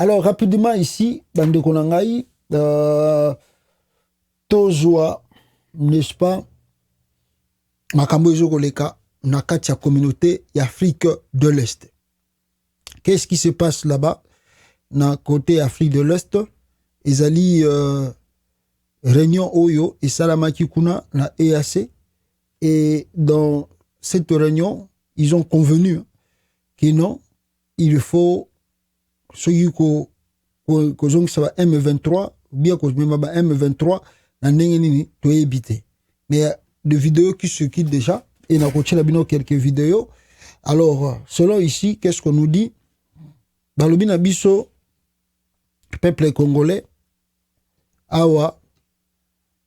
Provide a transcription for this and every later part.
Alors, rapidement ici, Bande Konangai, Tozoa, n'est-ce pas, Makambo Ezogoleka, Nakatia communauté Afrique de l'Est. Qu'est-ce qui se passe là-bas, dans côté Afrique de l'Est? Ezali réunion Oyo et Salamaki Kuna, la EAC. Et dans cette réunion, ils ont convenu que non, il faut ceux qui ont M23, bien que M23, doit éviter. Mais des vidéos qui se quittent déjà, et on a continué quelques vidéos. Alors, selon ici, qu'est-ce qu'on nous dit? Balobina Bisso, peuple congolais, Awa,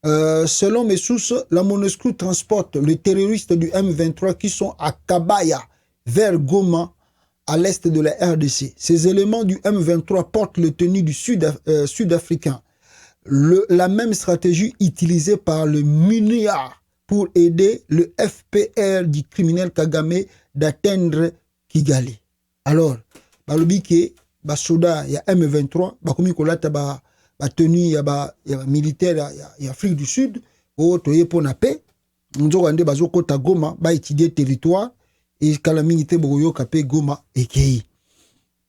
selon mes sources, la MONUSCO transporte les terroristes du M23 qui sont à Kabaya, vers Goma, à l'est de la RDC. Ces éléments du M23 portent le tenue du sud-africain. La même stratégie utilisée par le MINUSCA pour aider le FPR du criminel Kagame d'atteindre Kigali. Alors, balobike, soda, il y a M23, bakomi kolata ba tenue, il y a militaire, il y a Afrique du Sud, ou toye pour la paix, nous avons bazoko ta Goma, ba étudier territoire, et calamité boyo kapé Goma et Kei.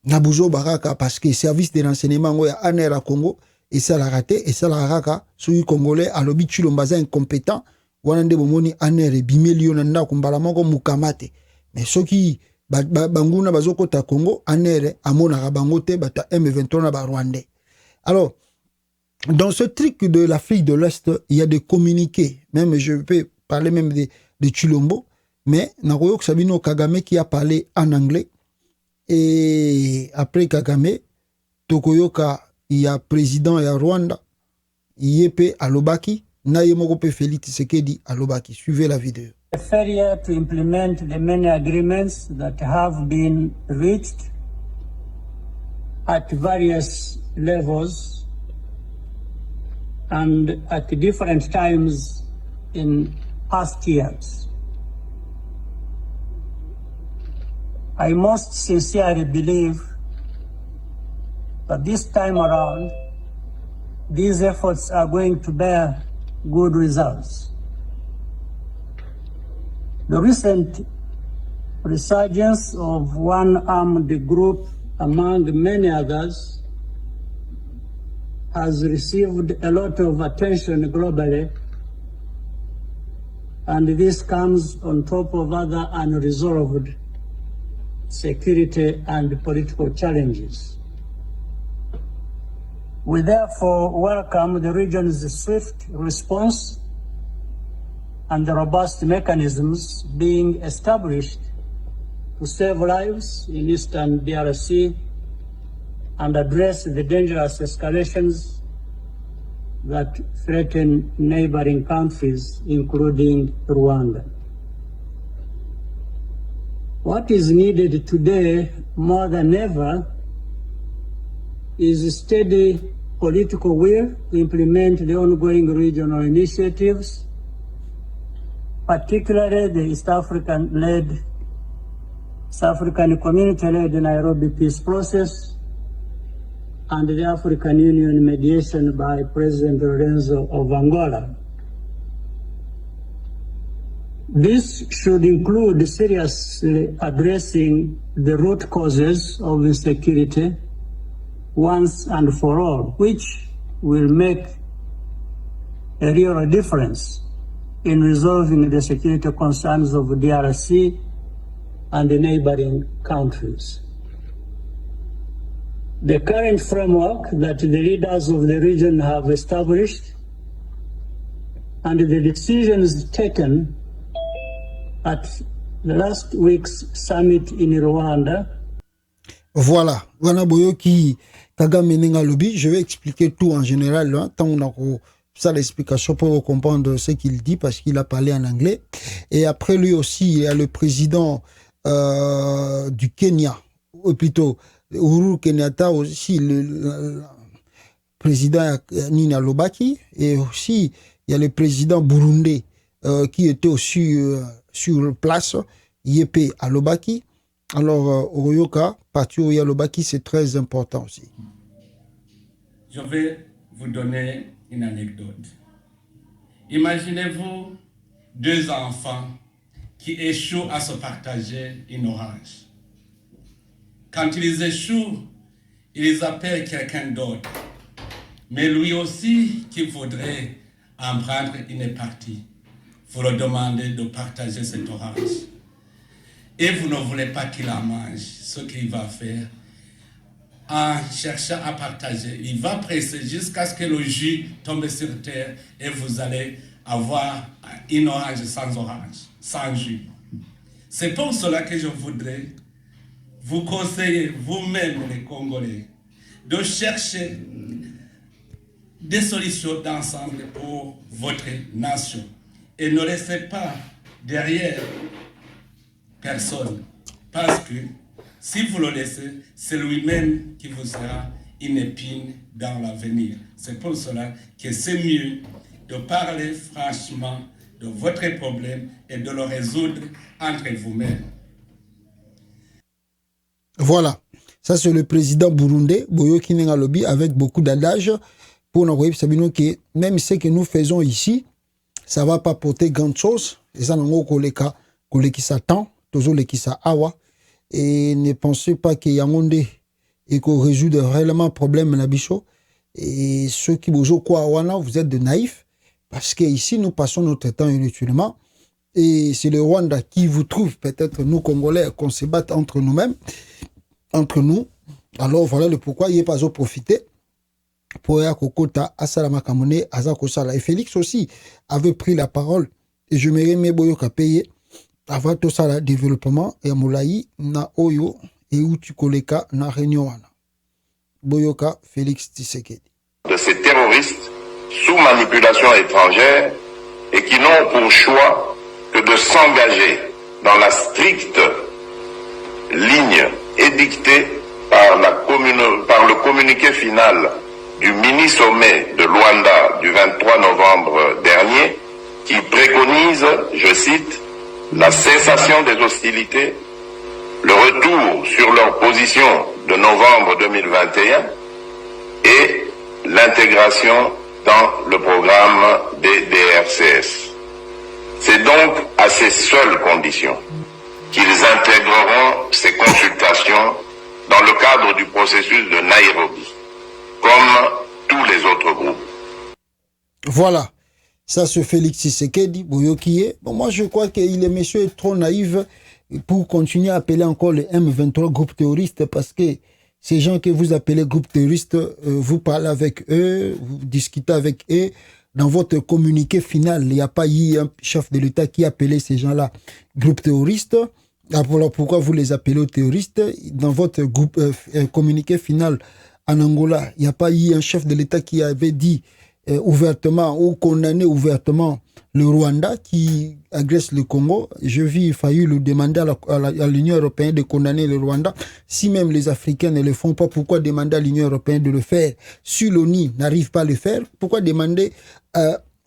Nabuzo baraka parce que service de renseignement ou ya ANR à Congo et ça l'a raté et ça l'a raka sous congolais à l'obi chulombaza incompétent wanande bomoni ANR bimelion nanda kumbala moko mukamate mais ceux qui banguna bazoko ta Congo ANR amona bangote bata M23 na ba Rwandais. Alors dans ce truc de l'Afrique de l'Est, il y a des communiqués, même je peux parler même de Chilombo. Mais Naroyok Sabino Kagame qui a parlé en anglais. Et après Kagame, Tokoyoka, il y a président et à Rwanda, Yepe Alobaki, Nayemogope Félix Tshisekedi Alobaki. Suivez la vidéo. A failure to implement the many agreements that have been reached at various levels and at different times in past years. I most sincerely believe that this time around, these efforts are going to bear good results. The recent resurgence of one armed group, among many others, has received a lot of attention globally, and this comes on top of other unresolved security and political challenges. We therefore welcome the region's swift response and the robust mechanisms being established to save lives in eastern DRC and address the dangerous escalations that threaten neighboring countries, including Rwanda. What is needed today more than ever is steady political will to implement the ongoing regional initiatives, particularly the East African community-led Nairobi peace process and the African Union mediation by President Lorenzo of Angola. This should include seriously addressing the root causes of insecurity once and for all, which will make a real difference in resolving the security concerns of DRC and the neighboring countries. The current framework that the leaders of the region have established and the decisions taken at the last week's summit in Rwanda. Voilà, voilà Boyoki Kagame Nenga Lobi. Je vais expliquer tout en général, hein, tant on a ça l'explication pour comprendre ce qu'il dit parce qu'il a parlé en anglais. Et après lui aussi, il y a le président du Kenya, ou plutôt Uhuru Kenyatta aussi, le président Nina Lobaki, et aussi il y a le président burundais qui était aussi sur place, Yepe Alobaki. Alors, Oroyoka, parti Alobaki, c'est très important aussi. Je vais vous donner une anecdote. Imaginez-vous 2 enfants qui échouent à se partager une orange. Quand ils échouent, ils appellent quelqu'un d'autre. Mais lui aussi qui voudrait en prendre une partie. Vous le demandez de partager cette orange. Et vous ne voulez pas qu'il en mange. Ce qu'il va faire, en cherchant à partager, il va presser jusqu'à ce que le jus tombe sur terre et vous allez avoir une orange, sans jus. C'est pour cela que je voudrais vous conseiller, vous-même les Congolais, de chercher des solutions d'ensemble pour votre nation. Et ne laissez pas derrière personne. Parce que si vous le laissez, c'est lui-même qui vous sera une épine dans l'avenir. C'est pour cela que c'est mieux de parler franchement de votre problème et de le résoudre entre vous-même. Voilà. Ça, c'est le président burundais, Boyo Kinenga Lobby, avec beaucoup d'adage pour nous dire que même ce que nous faisons ici, ça ne va pas porter grande chose. Et ça, nous avons qui s'attend, toujours les qui s'awa. Et ne pensez pas qu'il y a un monde et qu'on résout réellement problème na bicho. Et ceux qui vous vous êtes de naïfs, parce qu'ici, nous passons notre temps inutilement. Et c'est le Rwanda qui vous trouve, peut-être nous Congolais, qu'on se batte entre nous-mêmes, entre nous. Alors voilà le pourquoi il n'est pas profité pour Kokota, Asalama Kamone, Azakosala. Et Félix aussi avait pris la parole. Et je me remets Boyoka payer avant tout ça, le développement et Moulaï, na Oyo, et Utukoleka, na Réunion. Boyoka, Félix Tshisekedi. De ces terroristes sous manipulation étrangère et qui n'ont pour choix que de s'engager dans la stricte ligne édictée par le communiqué final du mini-sommet de Luanda du 23 novembre dernier qui préconise, je cite, la cessation des hostilités, le retour sur leur position de novembre 2021 et l'intégration dans le programme des DRCS. C'est donc à ces seules conditions qu'ils intégreront ces consultations dans le cadre du processus de Nairobi, comme tous les autres groupes. Voilà. Ça, c'est Félix Tshisekedi, Boyokie. Bon, moi, je crois que le monsieur est trop naïf pour continuer à appeler encore les M23 groupes terroristes parce que ces gens que vous appelez groupes terroristes, vous parlez avec eux, vous discutez avec eux. Dans votre communiqué final, il n'y a pas eu un chef de l'État qui appelait ces gens-là groupes terroristes. Alors, pourquoi vous les appelez terroristes? Dans votre communiqué final en Angola, il n'y a pas eu un chef de l'État qui avait dit ouvertement ou condamné ouvertement le Rwanda qui agresse le Congo. Je vis failli le demander à l'Union européenne de condamner le Rwanda. Si même les Africains ne le font pas, pourquoi demander à l'Union européenne de le faire? Si l'ONU n'arrive pas à le faire, pourquoi demander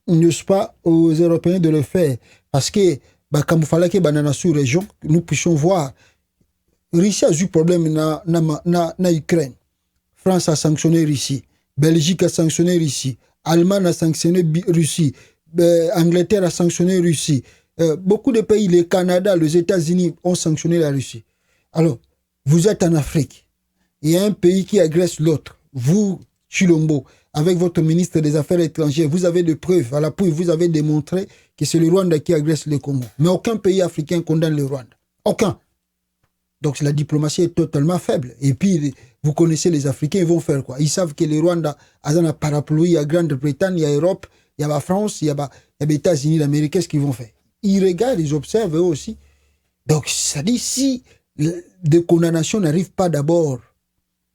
n'est-ce pas aux Européens de le faire? Parce que comme il fallait que dans sous-région, nous puissions voir Russie a eu problème na Ukraine. France a sanctionné Russie. Belgique a sanctionné Russie. Allemagne a sanctionné Russie. Angleterre a sanctionné Russie. Beaucoup de pays, le Canada, les États-Unis ont sanctionné la Russie. Alors, vous êtes en Afrique. Il y a un pays qui agresse l'autre. Vous, Chilombo, avec votre ministre des Affaires étrangères, vous avez des preuves. À l'appui, vous avez démontré que c'est le Rwanda qui agresse le Congo. Mais aucun pays africain condamne le Rwanda. Aucun. Donc la diplomatie est totalement faible. Et puis, vous connaissez les Africains, ils vont faire quoi? Ils savent que le Rwanda a un parapluie, il y a Grande-Bretagne, il y a Europe, il y a la France, il y a les États-Unis d'Amérique. Qu'est-ce qu'ils vont faire? Ils regardent, ils observent eux aussi. Donc, ça dit, si des condamnations n'arrivent pas d'abord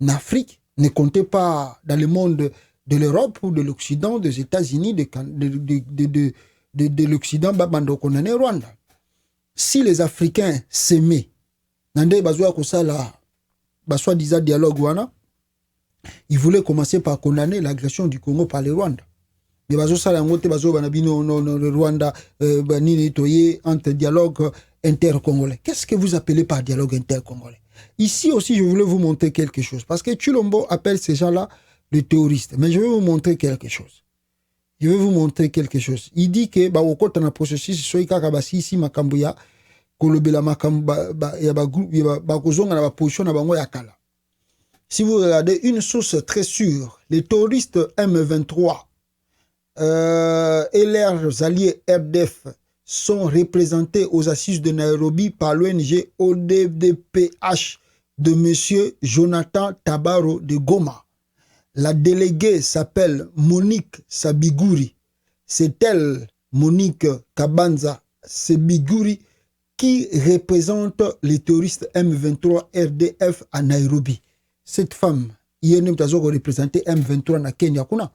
en Afrique, ne comptez pas dans le monde de l'Europe ou de l'Occident, des États-Unis, de l'Occident, bando condamner Rwanda. Si les Africains s'aimaient, Nande Bazoua Kosala, soi-disant dialogue wana, ils voulaient commencer par condamner l'agression du Congo par le Rwanda. Mais Bazo Sala Ngote Bazo Banabino, le Rwanda, Banini Toye, entre dialogue inter-congolais. Qu'est-ce que vous appelez par dialogue inter-congolais? Ici aussi, je voulais vous montrer quelque chose. Parce que Chulombo appelle ces gens-là le terroriste. Mais je vais vous montrer quelque chose. Je vais vous montrer quelque chose. Il dit que, au côté de processus, soit ici, makambuya, kolobela makamba, ya kozonga na position na bango ya kala. Si vous regardez une source très sûre, les terroristes M23 et leurs alliés RDF sont représentés aux assises de Nairobi par l'ONG ODDPH de M. Jonathan Tabaro de Goma. La déléguée s'appelle Monique Sabiguri. C'est elle, Monique Kabanza Sabiguri, qui représente les terroristes M23 RDF à Nairobi. Cette femme, hier même représenté M23 na Kenya kuna.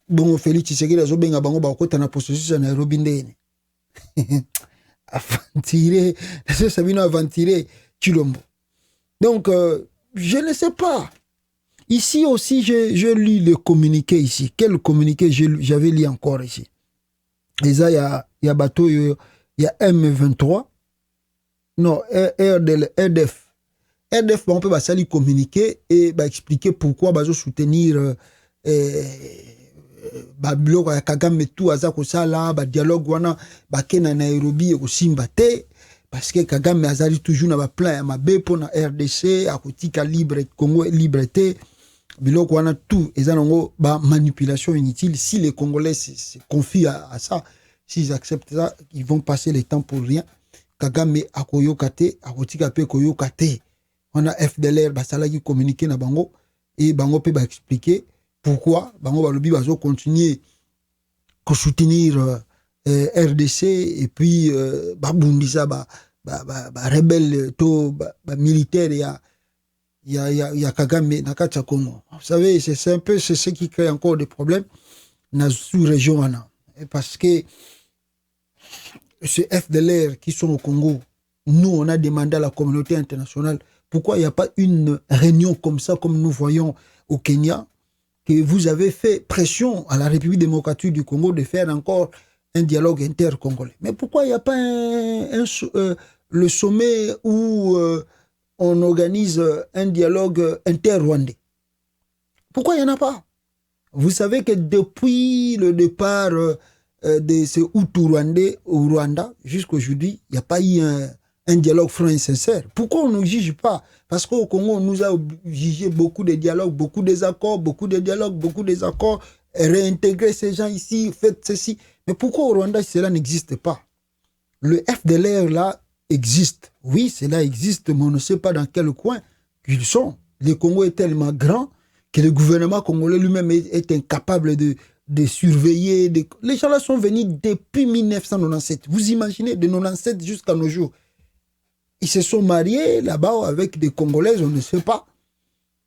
Bon, Félix Tshisekedi azobenga bango bakota na processus à Nairobi ndene. Aventiré, Sabino aventiré Chilombo. Donc, je ne sais pas. Ici aussi, je lis le communiqué ici. Quel communiqué j'avais lu encore ici? Et ça, il y a bateau, il y a M23. Non, RDF. RDF, on peut lui communiquer et expliquer pourquoi ils soutenir Babilo Kagame tout azako sala ba dialogue wana ba kena Nairobi ko simbate parce que Kagame azali toujours na ba plan ya mabe pour na RDC akotika libre Congo liberté biloko wana tout ezanongo ba manipulation inutile. Si les Congolais se confient à ça, s'ils acceptent ça, ils vont passer le temps pour rien. Kagame akoyokate akotika pe koyokate. On a FDLR basala qui communiquer na bango et bango peut ba expliquer pourquoi bango balobi bazo continuer à soutenir RDC et puis babundisa ba rebelle to militaire ya Kagame na kati Congo. Vous savez, c'est un peu ce qui crée encore des problèmes dans la sous-région parce que ces FDLR qui sont au Congo, nous on a demandé à la communauté internationale pourquoi il n'y a pas une réunion comme ça comme nous voyons au Kenya, que vous avez fait pression à la République démocratique du Congo de faire encore un dialogue inter-congolais. Mais pourquoi il n'y a pas le sommet où on organise un dialogue inter-rwandais? Pourquoi il n'y en a pas? Vous savez que depuis le départ de ces Hutu-Rwandais au Rwanda jusqu'à aujourd'hui, il n'y a pas eu un dialogue franc et sincère. Pourquoi on ne juge pas? Parce qu'au Congo, on nous a jugé beaucoup de dialogues, beaucoup de désaccords, beaucoup de dialogues, beaucoup de désaccords, réintégrer ces gens ici, faites ceci. Mais pourquoi au Rwanda, cela n'existe pas? Le FDLR, là, existe. Oui, cela existe, mais on ne sait pas dans quel coin ils sont. Le Congo est tellement grand que le gouvernement congolais lui-même est incapable de surveiller. Les gens là sont venus depuis 1997. Vous imaginez, de 1997 jusqu'à nos jours. Ils se sont mariés là-bas avec des Congolaises, on ne sait pas.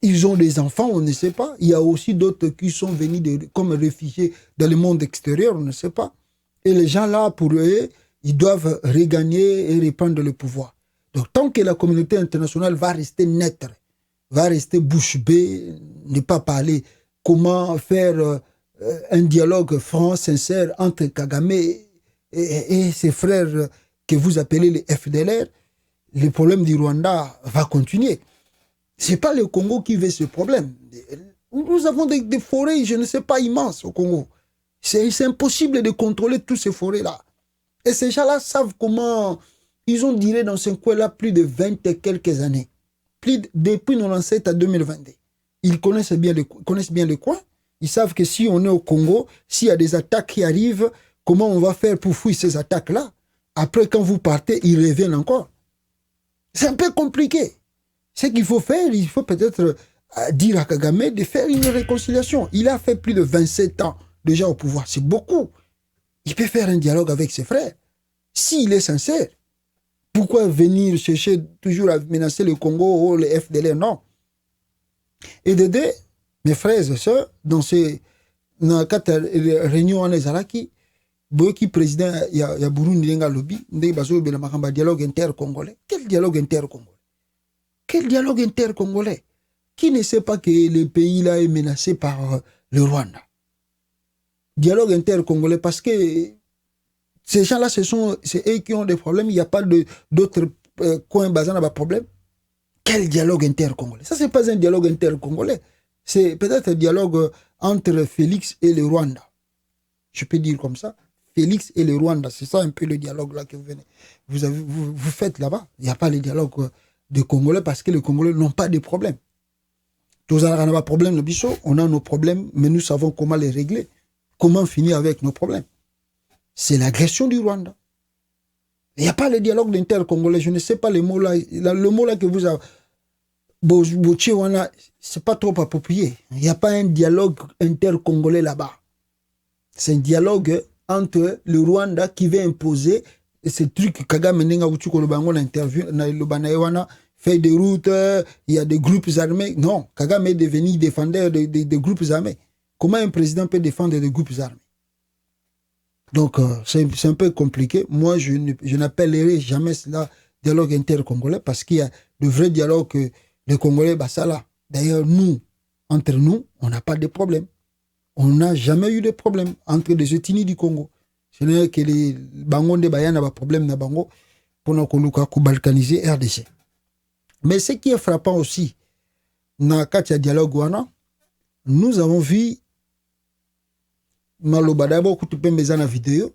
Ils ont des enfants, on ne sait pas. Il y a aussi d'autres qui sont venus comme réfugiés dans le monde extérieur, on ne sait pas. Et les gens là, pour eux, ils doivent regagner et reprendre le pouvoir. Donc tant que la communauté internationale va rester nette, va rester bouche bée, ne pas parler comment faire un dialogue franc, sincère entre Kagame et ses frères que vous appelez les FDLR, le problème du Rwanda va continuer. Ce n'est pas le Congo qui veut ce problème. Nous avons des forêts, je ne sais pas, immenses au Congo. C'est impossible de contrôler toutes ces forêts-là. Et ces gens-là savent comment ils ont duré dans ce coin-là plus de 20 et quelques années. Depuis 1997 à 2022. Ils connaissent bien le coin. Ils savent que si on est au Congo, s'il y a des attaques qui arrivent, comment on va faire pour fuir ces attaques-là? Après, quand vous partez, ils reviennent encore. C'est un peu compliqué. Ce qu'il faut faire, il faut peut-être dire à Kagame de faire une réconciliation. Il a fait plus de 27 ans déjà au pouvoir. C'est beaucoup. Il peut faire un dialogue avec ses frères. S'il est sincère, pourquoi venir chercher toujours à menacer le Congo ou le FDLR? Non. Et de deux, mes frères et sœurs, dans quatre réunions en Ezalaki, Boki président, il y a Burundi, il y a lobby, il y a dialogue inter-congolais. Quel dialogue inter-congolais? Quel dialogue inter-congolais? Qui ne sait pas que le pays là est menacé par le Rwanda? Dialogue inter-congolais, parce que ces gens-là, c'est eux qui ont des problèmes, il n'y a pas d'autres coins basés dans le problème. Quel dialogue inter-congolais? Ça, c'est pas un dialogue inter-congolais. C'est peut-être un dialogue entre Félix et le Rwanda. Je peux dire comme ça. Félix et le Rwanda, c'est ça un peu le dialogue là que vous faites là-bas. Il n'y a pas le dialogue des Congolais parce que les Congolais n'ont pas de problème. Tous on a pas de problème, le bichot, on a nos problèmes, mais nous savons comment les régler. Comment finir avec nos problèmes. C'est l'agression du Rwanda. Il n'y a pas le dialogue d'inter-congolais. Je ne sais pas les mots là. Le mot là que vous avez. C'est pas trop approprié. Il n'y a pas un dialogue inter-congolais là-bas. C'est un dialogue entre le Rwanda qui veut imposer ce truc Kagame Nenga Uchuko le Bango l'interview le Banaïwana fait des routes, il y a des groupes armés. Non, Kagame est devenu défendeur des groupes armés. Comment un président peut défendre des groupes armés? Donc, c'est un peu compliqué. Moi, je n'appellerai jamais cela dialogue inter-congolais parce qu'il y a de vrais dialogues que les Congolais, bah ça là. D'ailleurs, nous, entre nous, on n'a pas de problème. On n'a jamais eu de problème entre les ethnies du Congo. Ce n'est que les Bango de Bayana n'ont pas de problème na Bango pour nous balkaniser RDC. Mais ce qui est frappant aussi, dans le dialogue, nous avons vu Maloba d'abord la vidéo,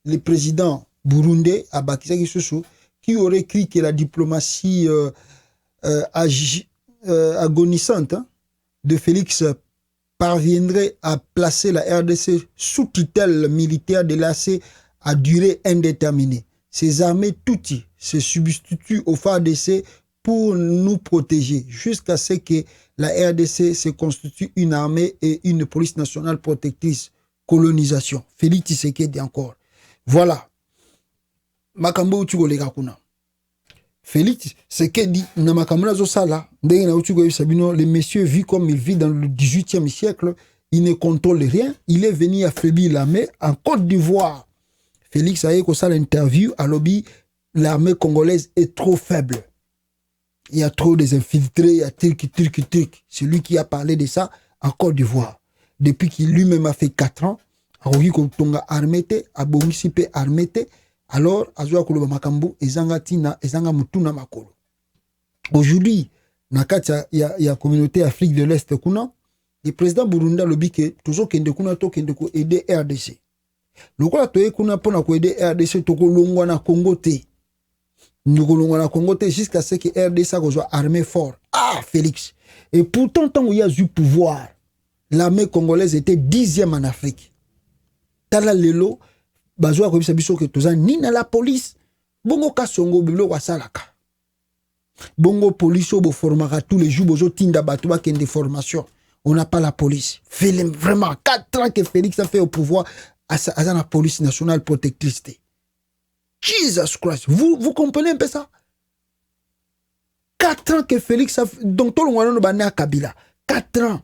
le président burundais Abakisa Sissoko qui aurait cru que la diplomatie agonisante de Félix parviendrait à placer la RDC sous tutelle militaire de l'AC à durée indéterminée. Ces armées toutes se substituent au FARDC pour nous protéger jusqu'à ce que la RDC se constitue une armée et une police nationale protectrice. Colonisation. Félix Tshisekedi encore. Voilà. Makambo uchugo lega kuna. Félix Tshisekedi na makambo zo sala. Ndenge na uchugo sabino les messieurs vivent comme ils vivent dans le 18e siècle, ils ne contrôlent rien, il est venu affaiblir l'armée en Côte d'Ivoire. Félix a eu comme ça l'interview à lobby, l'armée congolaise est trop faible. Il y a trop des infiltrés, il y a truc. C'est lui qui a parlé de ça en Côte d'Ivoire. Depuis qu'il lui-même a fait 4 ans, alors, aujourd'hui, il y a la communauté Afrique de l'Est, le président Burundi a dit que toujours qu'il y aider RDC. Le quoi tu kuna pona ko aider RDC to ko longwa na Congo te. Jusqu'à ce que RDC soit armée fort. Ah, Félix. Et pourtant, tant qu'il y a du pouvoir, l'armée congolaise était 10e en Afrique. Tala lelo, bazwa ko biso que toza ni na la police, bongo kasongo biblo wasalaka. Bongo police bo formera tous les jours bozo tinda batwa ken de formation. On n'a pas la police. Vraiment 4 ans que Félix a fait au pouvoir à la police nationale protectrice. Jesus Christ, vous comprenez un peu ça? 4 ans que Félix a fait, donc tout le monde a bané à Kabila. 4 ans.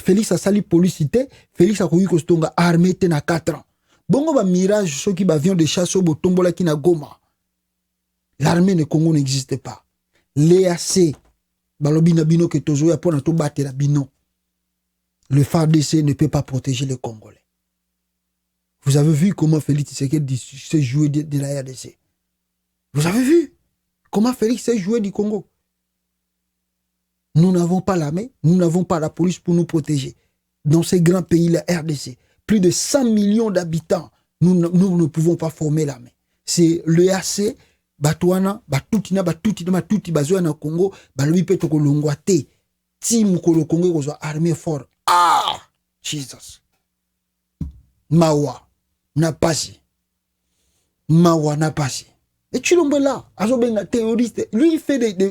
Félix a sali policité, Félix a koui kostonga armée na 4 ans. Bongo ba mirage ceux qui avions de chasse au botombola qui na Goma. L'armée de Congo n'existe pas. L'EAC, balobi na bino que tozo ya pona to battre la bino. Le FARDC ne peut pas protéger les Congolais. Vous avez vu comment Félix Tshisekedi s'est joué de la RDC. Vous avez vu comment Félix s'est joué du Congo. Nous n'avons pas l'armée, nous n'avons pas la police pour nous protéger. Dans ces grands pays, la RDC, plus de 100 millions d'habitants, nous ne pouvons pas former l'armée. C'est l'EAC, Batouana, Batoutina, Bazoana Congo, Balobi Petoko Longwate, Tim Kolo Congo, soit armée forte. Ah! Jesus. Mawa, n'a passé. Mawa n'a passé. Et tu l'as là, Azobenga terroriste, lui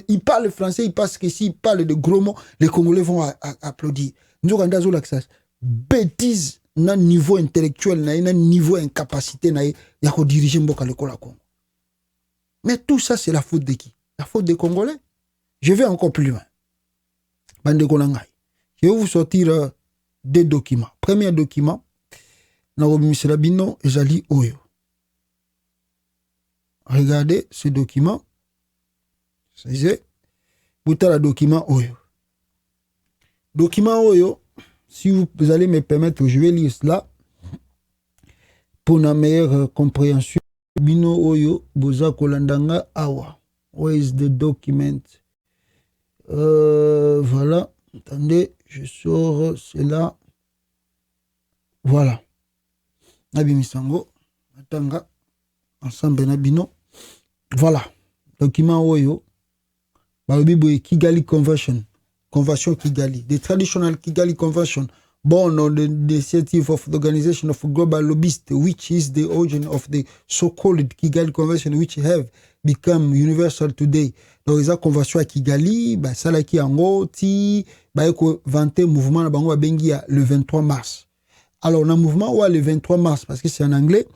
il parle français, il pense que s'il parle de gros mots, les Congolais vont applaudir. Nous avons l'accès. Bêtise, na niveau intellectuel, na niveau incapacité, na ya diriger Mboka le Congo. Mais tout ça, c'est la faute de qui? La faute des Congolais. Je vais encore plus loin. Bande Konangai. Je vais vous sortir 2 documents. Premier document, na Monsieur Bino et Jali Oyo. Regardez ce document. C'est le document Oyo. Document Oyo, si vous allez me permettre, je vais lire cela pour une meilleure compréhension. Bino Oyo, Boza Kolandanga Awa. Where is the document? Voilà. Attendez, Je sors cela. Voilà. Nabi Misango. Atanga. Ensemble Nabino. Voilà. Document Oyo. Balobi Kigali Convention. Convention Kigali. The traditional Kigali Convention, born on the initiative of the Organization of Global Lobbyists, which is the origin of the so-called Kigali Convention, which have become universal today. Donc, la convention à Kigali, ça là qui en ti, ko vanté mouvement na bango bengi le 23 mars. Alors, dans le mouvement le 23 mars, parce que c'est en anglais,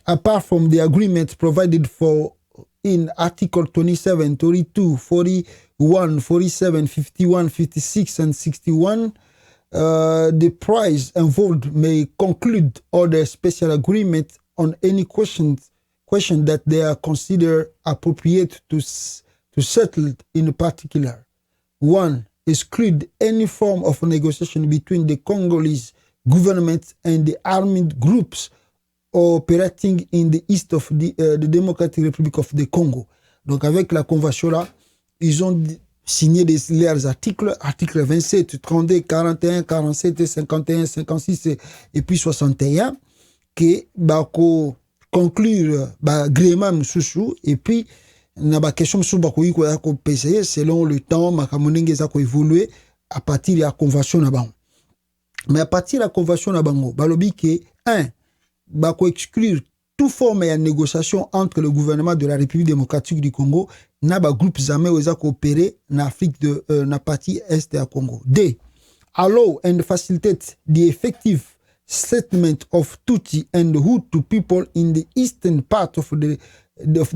apart from the agreement provided for in Article 27, 32, 41, 47, 51, 56, and 61, the prize involved may conclude other special agreement on any question that they are considered appropriate to settle in particular. 1. Exclude any form of negotiation between the Congolese government and the armed groups operating in the east of the Democratic Republic of the Congo. Donc avec la convention là, ils ont signé leurs articles 27, 32, 41, 47, 51, 56 et puis 61 que bako conclure agrément sous et puis na ba question sur bako yiko ya ko PCE selon le temps makamonenge za ko évoluer à partir de la convention na bango. Mais à partir de la convention na bango balobi que 1 bako exclure toute forme de négociation entre le gouvernement de la République démocratique du Congo na ba groupes armés qui coopérer en Afrique de na partie est du Congo. 2. Allow and facilitate the effective settlement of Tutsi and Hutu people in the eastern part of the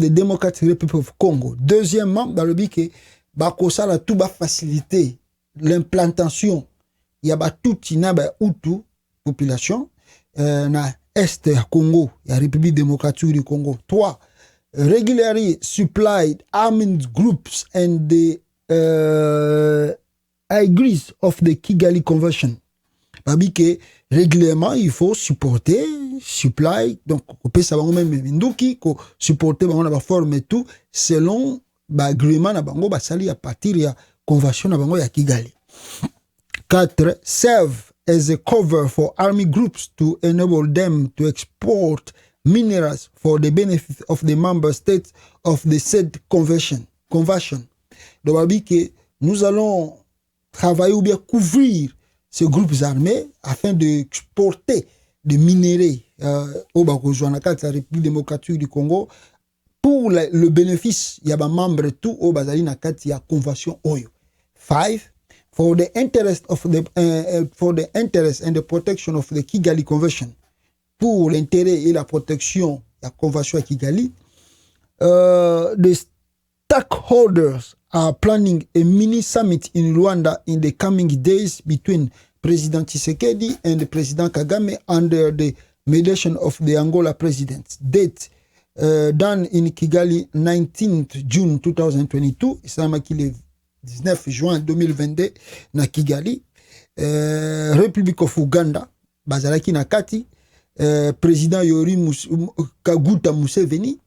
Democratic Republic of Congo. Deuxièmement, dans le but que bako sala tout ba faciliter l'implantation ya ba Tutsi na ba Hutu population na Est du Congo, la République démocratique du Congo. 3. Regularly supplied armed groups and the agrees of the Kigali Convention. Babi que régulièrement il faut supporter, supply, donc on peut savoir même nduki ko supporter bango na ba forme et tout selon ba agreement na bango ba sali à partir ya convention na bango ya Kigali. 4. Serve as a cover for army groups to enable them to export minerals for the benefit of the member states of the said convention. Donc, nous allons travailler ou bien couvrir ces groupes armés afin d'exporter des minéraux au Bakojoanaka, la République démocratique du Congo, pour le bénéfice, il y a des membres tout au Bazali Nakati, il y a convention Oyo. 5. For the interest and the protection of the Kigali Convention, pour l'intérêt et la protection de la Convention à Kigali, the stakeholders are planning a mini summit in Rwanda in the coming days between President Tshisekedi and President Kagame under the mediation of the Angola president. Date done in Kigali, 19th June 2022. Isamaki 19 juin 2022 na Kigali. Republic of Uganda bazalaki na kati. Président Yoweri Kaguta Museveni.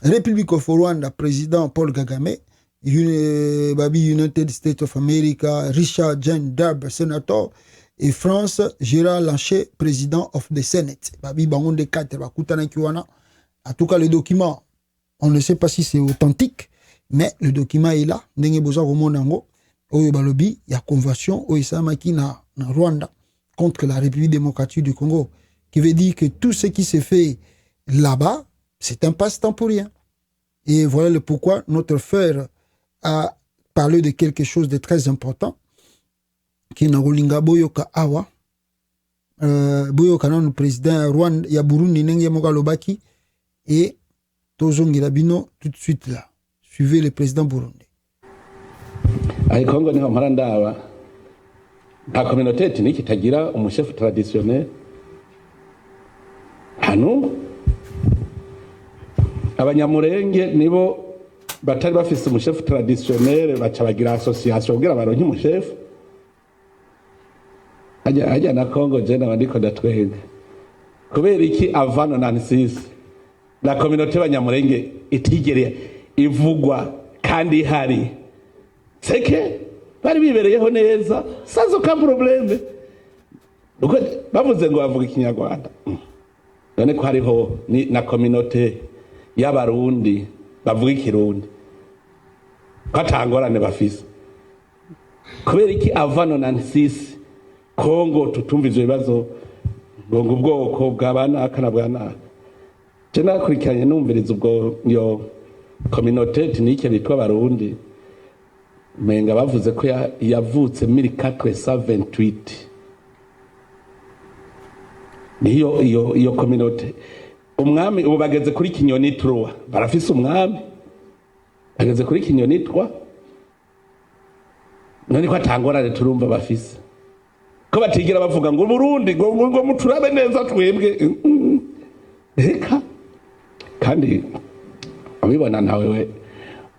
Republic of Rwanda, Président Paul Kagame. United States of America, Richard Jean Darb, sénateur. Et France, Gérard Lanché, président of the Senate. Babi bangon de 4 bakutana kiwana. En tout cas, le document, on ne sait pas si c'est authentique, mais le document est là. Ndenge boza komonango. Oyo balobi ya convention oyo samaki na Rwanda contre la République démocratique du Congo, qui veut dire que tout ce qui se fait là-bas, c'est un passe-temps pour rien. Et voilà le pourquoi notre frère a parlé de quelque chose de très important, qui na Rolinga Boyoka Awa, Boyoka non président Rwanda ya Burundi nenge moka lobaki, et tozongi labino tout de suite là. Suivez le président Burundi. Ai Kongo niho mpora ndaba nta communauté ethnique itagira umushefu traditionnel hano abanyamurenge nibo batari bafise umushefu traditionnel baca bagira association kugira baronke umushefu ajya na Kongo je nabandiko ndatwenga kubera iki avano na nsisi la communauté abanyamurenge itigere ivugwa kandi hari seke bari bibereyeho neza sans aucun problème uko bavuze ngo bavuga ikinyarwanda none ko hariho na communauté y'abarundi bavuga ikirundi batangorane bafise kubera iki avano na nsisi Kongo tutumva ivyo bibazo ngo ubwoko bw'abanaka na bwanaka je nakurikiranye numviriza ubwo yo communauté ethnike bitwa Barundi menga bavuze ko yavutse 1428 niyo iyo communauté umwami ubu bageze kuri Kinyoni 3 barafise umwami bageze kuri Kinyoni 3 none ko atangorane turumva bafise ko batigira bavuga ngo Burundi ngo muturabe neza twebwe reka kandi abibona nawe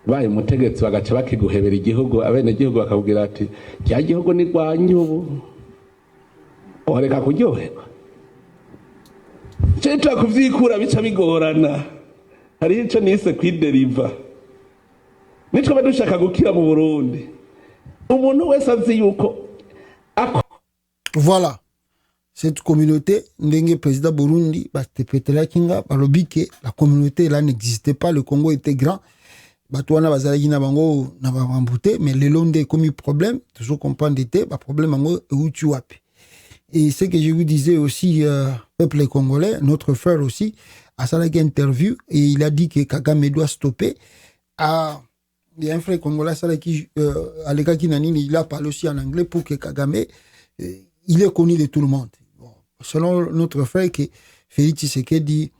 baye umutegetsi bagace bakiguhebera igihugu abene igihugu bakabwira ati cya gihugu ni rwanyubu oreka kuryoherwa ceta kuvyikura bica bigorana hari ico nise kwideriva nitwe badushaka gukira mu Burundi umuntu wese azi yuko voilà cette communauté ndenge président Burundi batepetela kinga balobike la communauté là n'existait pas, le Congo était grand batwana bazalaki na bango na bambute mais le long des commis problème toujours comprendre était ba problème bango euti wapi. Et ce que je vous disais aussi peuple congolais, notre frère aussi a salaki interview et il a dit que Kagame doit stopper. Il y a un frère congolais salaki Aleka Kinanini, il a parlé aussi en anglais pour que Kagame il est connu de tout le monde. Bon, selon notre frère que Félix Tshisekedi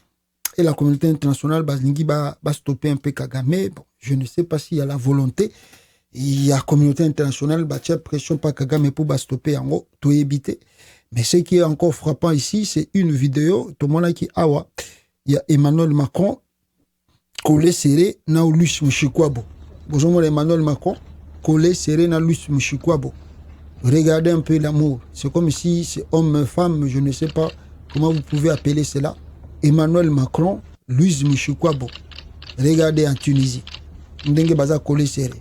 et la communauté internationale Bazingi va stopper un peu Kagame. Bon, je ne sais pas s'il y a la volonté. Il y a la communauté internationale va faire pression par Kagame pour stopper en gros, tout éviter. Mais ce qui est encore frappant ici, c'est une vidéo, tout le monde qui awa, il y a Emmanuel Macron collé serré na Luis Mushikwabo. Bonjour Emmanuel Macron collé serré na Luis Mushikwabo. Regardez un peu l'amour. C'est comme si c'est homme-femme, je ne sais pas comment vous pouvez appeler cela. Emmanuel Macron, Luis Mushikwabo. Regardez en Tunisie. Ndenge baza collé serré.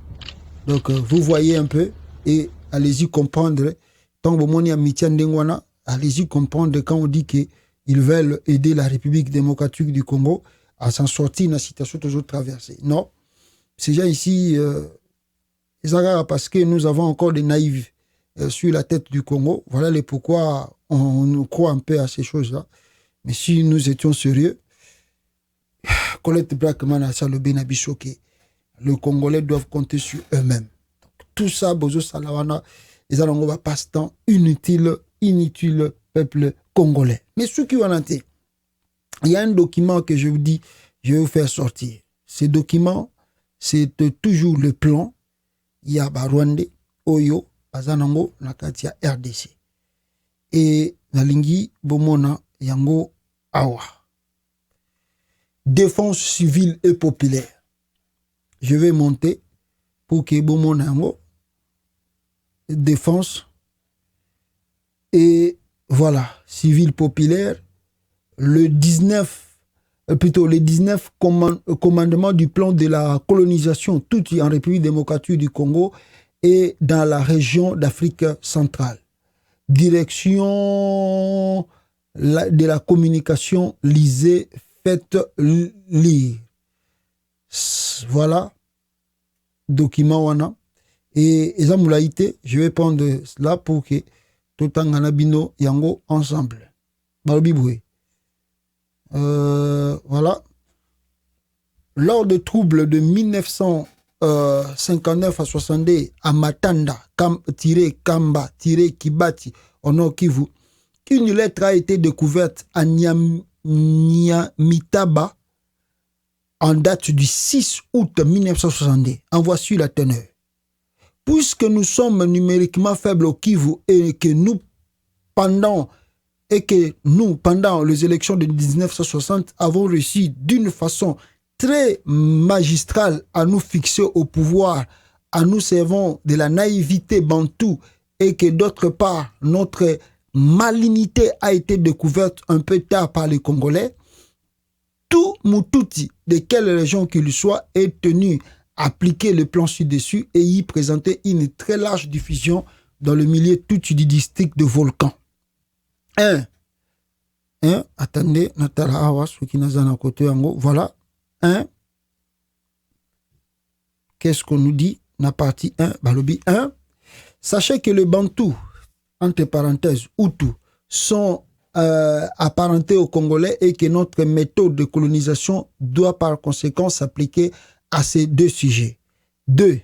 Donc vous voyez un peu et allez-y comprendre. Tant que vous amitié ndengwana, allez-y comprendre quand on dit qu'ils veulent aider la République démocratique du Congo à s'en sortir dans la situation toujours traversée. Non. Ces gens ici, parce que nous avons encore des naïfs sur la tête du Congo. Voilà les pourquoi on croit un peu à ces choses-là. Mais si nous étions sérieux, Colette Brackman a ça le Benabi choqué. Les Congolais doivent compter sur eux-mêmes. Donc, tout ça, Bozo Salawana, les allons va passe-temps inutile, peuple congolais. Mais ceux qui ont été, il y a un document que je vous dis, je vais vous faire sortir. Ce document, c'est toujours le plan. Il y a Rwanda, Oyo, Bazanango, Nakatia, RDC. Et Nalingi, Bomona, Yango, Awa. Défense civile et populaire. Je vais monter pour que Bomona Yango, défense, et voilà, civile populaire, le 19 commandements du plan de la colonisation, tout en République démocratique du Congo et dans la région d'Afrique centrale. Direction de la communication, lisez, faites lire. Voilà, document wana. Et Zamoulaïté, je vais prendre cela pour que tout le temps yango ensemble. Balbiboué. Voilà. Lors de troubles de 1959 à 62 à Matanda, Kamba, Kibati, au nord Kivu, une lettre a été découverte à Nyamitaba en date du 6 août 1962. En voici la teneur. Puisque nous sommes numériquement faibles au Kivu et que nous, pendant les élections de 1960, avons réussi d'une façon très magistrale à nous fixer au pouvoir, à nous servant de la naïveté bantou et que d'autre part, notre malignité a été découverte un peu tard par les Congolais, tout Moutouti, de quelle région qu'il soit, est tenu appliquer le plan ci-dessus et y présenter une très large diffusion dans le milieu tout du district de Volcan. Attendez, Natala Awa, ce qui n'a un côté en haut, voilà. Qu'est-ce qu'on nous dit? La partie 1, Balobi 1. Sachez que le Bantou, entre parenthèses, Hutu, sont apparentés aux Congolais et que notre méthode de colonisation doit par conséquent s'appliquer à ces deux sujets. 2.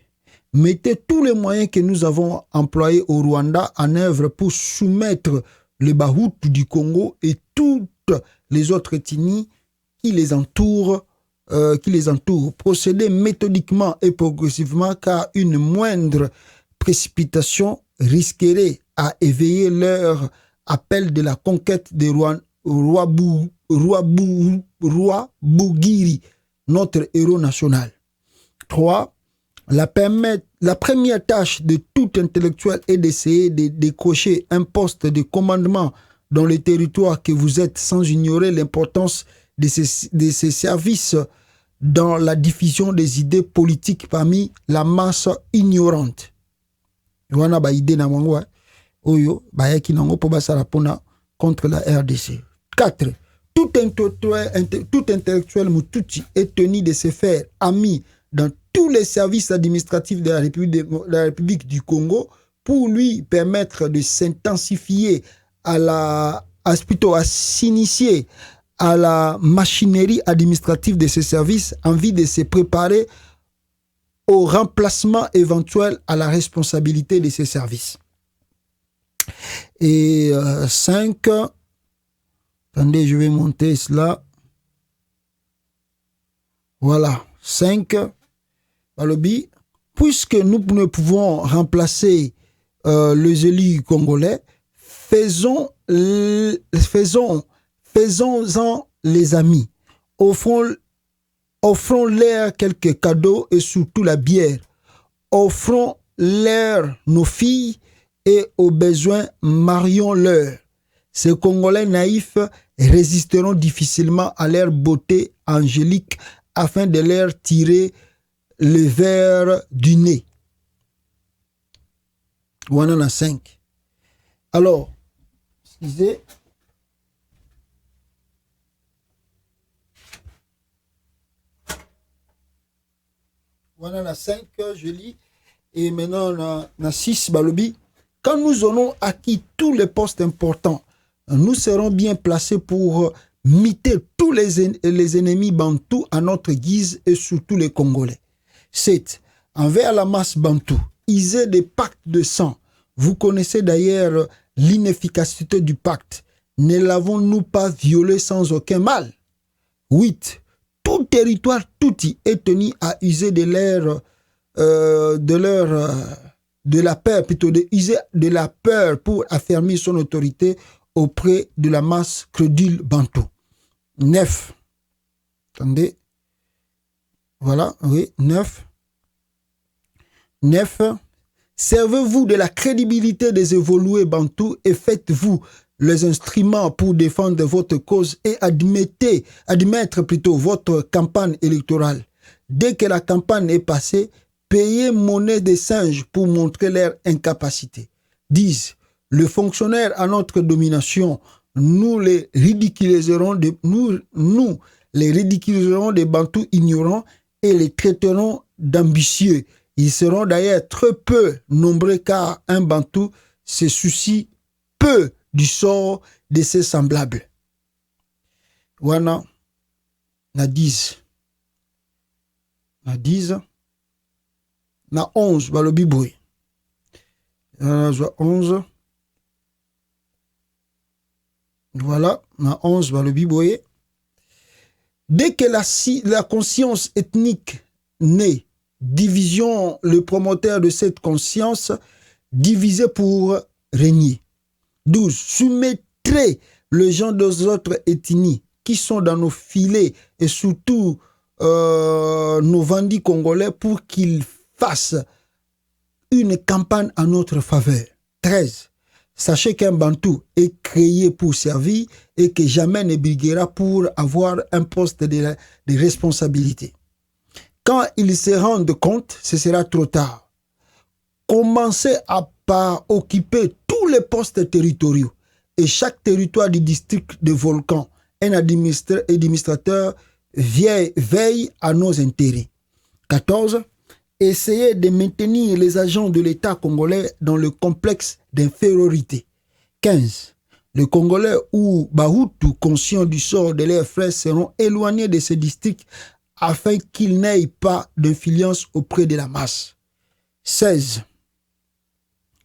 Mettez tous les moyens que nous avons employés au Rwanda en œuvre pour soumettre les Bahutu du Congo et toutes les autres ethnies qui les entourent. Procédez méthodiquement et progressivement car une moindre précipitation risquerait à éveiller leur appel de la conquête des Rwabugiri, notre héros national. 3. La première tâche de tout intellectuel est d'essayer de décrocher un poste de commandement dans le territoire que vous êtes sans ignorer l'importance de ces services dans la diffusion des idées politiques parmi la masse ignorante. Wana ba idée na mangwa oyo ba yaki nango po basala pona contre la RDC. 4. Tout intellectuel Mututi est tenu de se faire ami dans tous les services administratifs de la République du Congo pour lui permettre de s'intensifier à s'initier à la machinerie administrative de ces services en vue de se préparer au remplacement éventuel à la responsabilité de ces services. Et 5, attendez, je vais monter cela. Voilà, 5, Balobi, puisque nous ne pouvons remplacer les élus congolais, faisons-en les amis. Offrons-leur quelques cadeaux et surtout la bière. Offrons-leur nos filles et aux besoins marions-leur. Ces Congolais naïfs résisteront difficilement à leur beauté angélique afin de leur tirer le verre du nez. On en a 5. Alors, excusez. On en a 5, je lis. Et maintenant, on a 6, Balobi. Quand nous aurons acquis tous les postes importants, nous serons bien placés pour miter tous les ennemis bantous à notre guise et surtout les Congolais. 7. Envers la masse bantou, isez des pactes de sang. Vous connaissez d'ailleurs l'inefficacité du pacte. Ne l'avons-nous pas violé sans aucun mal? 8. Tout territoire touti est tenu à user de la peur, plutôt de user de la peur pour affermir son autorité auprès de la masse crédule bantou. 9. Attendez. Voilà, oui, 9. 9. Servez-vous de la crédibilité des évolués bantous et faites-vous les instruments pour défendre votre cause et admettre plutôt votre campagne électorale. Dès que la campagne est passée, payez monnaie des singes pour montrer leur incapacité. 10. Les fonctionnaires à notre domination, nous les ridiculiserons des bantous ignorants et les traiterons d'ambitieux. Ils seront d'ailleurs très peu nombreux car un bantou se soucie peu du sort de ses semblables. Wana, na 10. Na 10. Na 11, balobi boy. Na 11. Voilà, na 11, balobi boy. Dès que la conscience ethnique naît, division le promoteur de cette conscience, divisé pour régner. 12. Soumettrez les gens des autres ethnies qui sont dans nos filets et surtout nos vendis congolais pour qu'ils fassent une campagne en notre faveur. 13. Sachez qu'un bantou est créé pour servir et que jamais ne briguera pour avoir un poste de responsabilité. Quand ils se rendent compte, ce sera trop tard. Commencez par occuper tous les postes territoriaux et chaque territoire du district de Volcan, un administrateur veille à nos intérêts. 14. Essayez de maintenir les agents de l'État congolais dans le complexe d'infériorité. 15. Les Congolais ou Bahutu, conscients du sort de leurs frères, seront éloignés de ces districts afin qu'ils n'aient pas d'influence auprès de la masse. 16.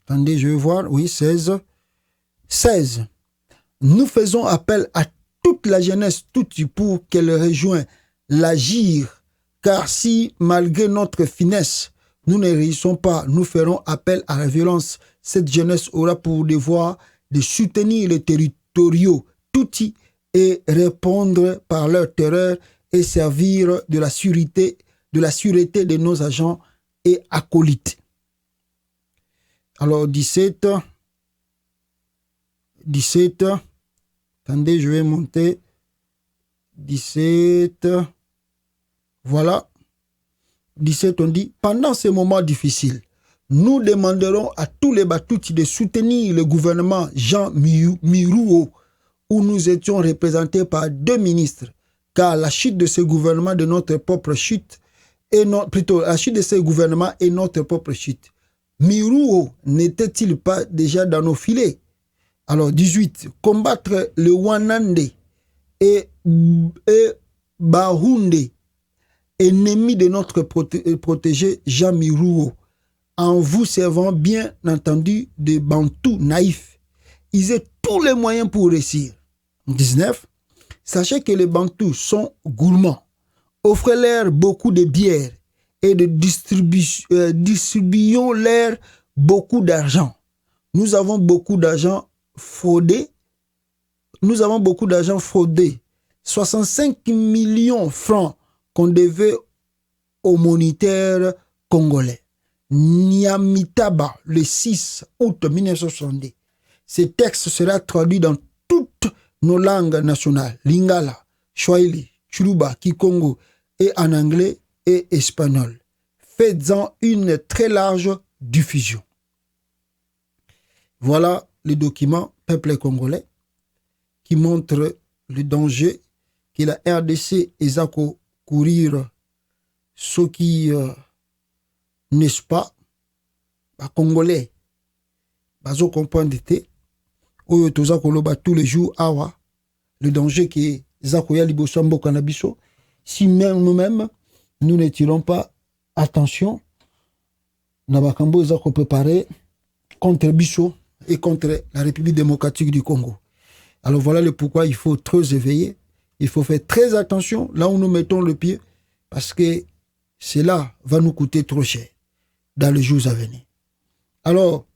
Attendez, je vais voir. Oui, 16. 16. Nous faisons appel à toute la jeunesse toute pour qu'elle rejoigne l'agir, car si, malgré notre finesse, nous ne réussissons pas, nous ferons appel à la violence. Cette jeunesse aura pour devoir de soutenir les territoriaux toutis et répondre par leur terreur et servir de la sûreté de nos agents et acolytes. Alors 17, attendez, je vais monter, 17, voilà, 17, on dit, pendant ces moments difficiles, nous demanderons à tous les Batutis de soutenir le gouvernement Jean Mirouo, où nous étions représentés par 2 ministres, car la chute de ce gouvernement de notre propre chute, la chute de ce gouvernement est notre propre chute. Mirouo n'était-il pas déjà dans nos filets? Alors 18, combattre le Wanande et Bahunde, ennemi de notre protégé Jean Mirouo, en vous servant bien entendu des Bantous naïfs. Ils ont tous les moyens pour réussir. 19. Sachez que les Bantous sont gourmands. Offrez-leur beaucoup de bière et distribuons-leur beaucoup d'argent. Nous avons beaucoup d'argent fraudé. 65 millions francs qu'on devait aux monitaires congolais. Nyamitaba, le 6 août 1962. Ce texte sera traduit dans toutes nos langues nationales, Lingala, Swahili, Chiluba, Kikongo, et en anglais et espagnol. Faites-en une très large diffusion. Voilà le document Peuple congolais qui montre le danger que la RDC et à courir, ce qui, n'est-ce pas, les Congolais, ils comprennent tous les jours, le danger que Zakoya Libosambo Kanabiso. Si même nous-mêmes, nous ne tirons pas attention, Nabakambo Zako préparé contre Bisso et contre la République démocratique du Congo. Alors voilà le pourquoi il faut très éveiller, il faut faire très attention là où nous mettons le pied, parce que cela va nous coûter trop cher dans les jours à venir. Alors,